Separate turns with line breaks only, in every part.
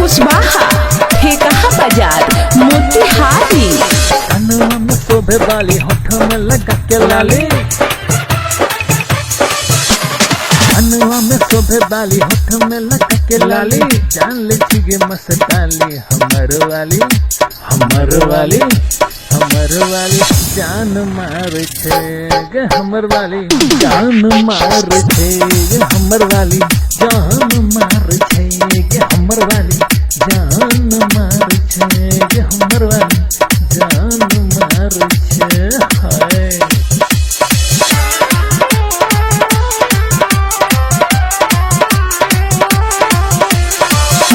कुशवाहा ठेकहा बाजार मोतिहारी।
कनवा में शोभे वाली होठ में लगा के लाली, कनवा में शोभे वाली होठ में लगा के लाली। जान ले छिगे मस्ताली हमर वाली, हमर वाली, हमर वाली जान मार छे गे हमर वाली, जान मार छे गे हमर वाली, जान मार छे गे हमर वाली, जान मार छे गे हमर वाली, जान मार छे। हाय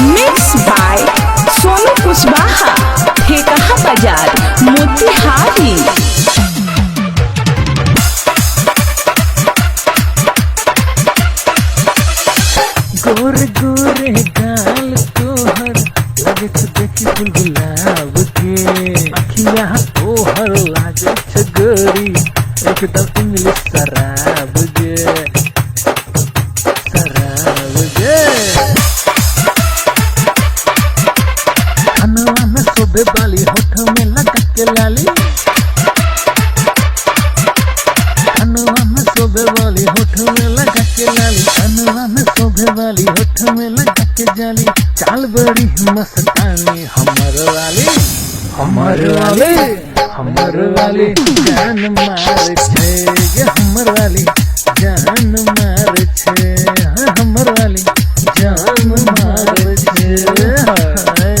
मिक्स बाय सोनू कुशवाहा ठेकहा बाजार मोतिहारी।
गोरे गोरे गाल तोहर लगे छ देखी फूल गुलाब के, अखिया तोहर लागे छ गोरी एकदम इंग्लिश शराब गे, शराब गे। कनवा में शोभे वाली होठ में लगा के लाली, कनवा में शोभे वाली होठ में लगा के लाली, कनवा में शोभे वाली होठ में लगा के जाली। चाल बड़ी मस्तानी हमर वाली, हमर वाली, हमर वाली जान मार छे गे हमर वाली, जान मार छे हाँ हमर वाली, जान मार छे। हाय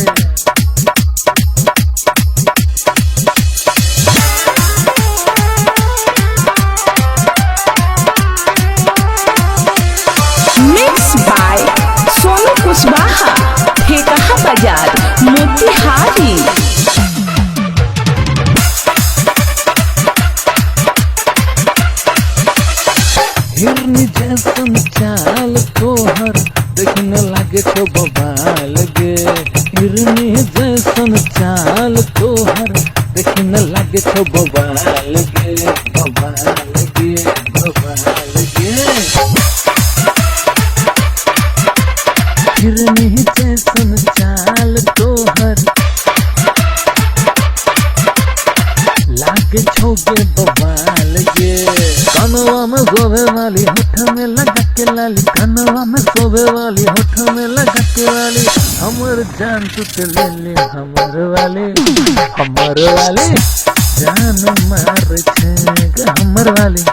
मिक्स बाय सोनू कुशवाहा ठेकहा बाजार मोतिहारी।
हिरनी जैसन चाल तोहर देखने लागे छो बबाल गे, हिरनी जैसन चाल तोहर देखने लागे छो बबाल गे, बबाल गे, बबाल गे। हिरनी जैसन चाल तोहर लागे छो गे बबाल गे। कनवा में शोभे वाली होठ में लगा के लाली, कनवा में शोभे वाली होठ में लगा के लाली। हमर जान तू ले ले हमर वाली, हमर वाली जान मार छे गे हमर वाली,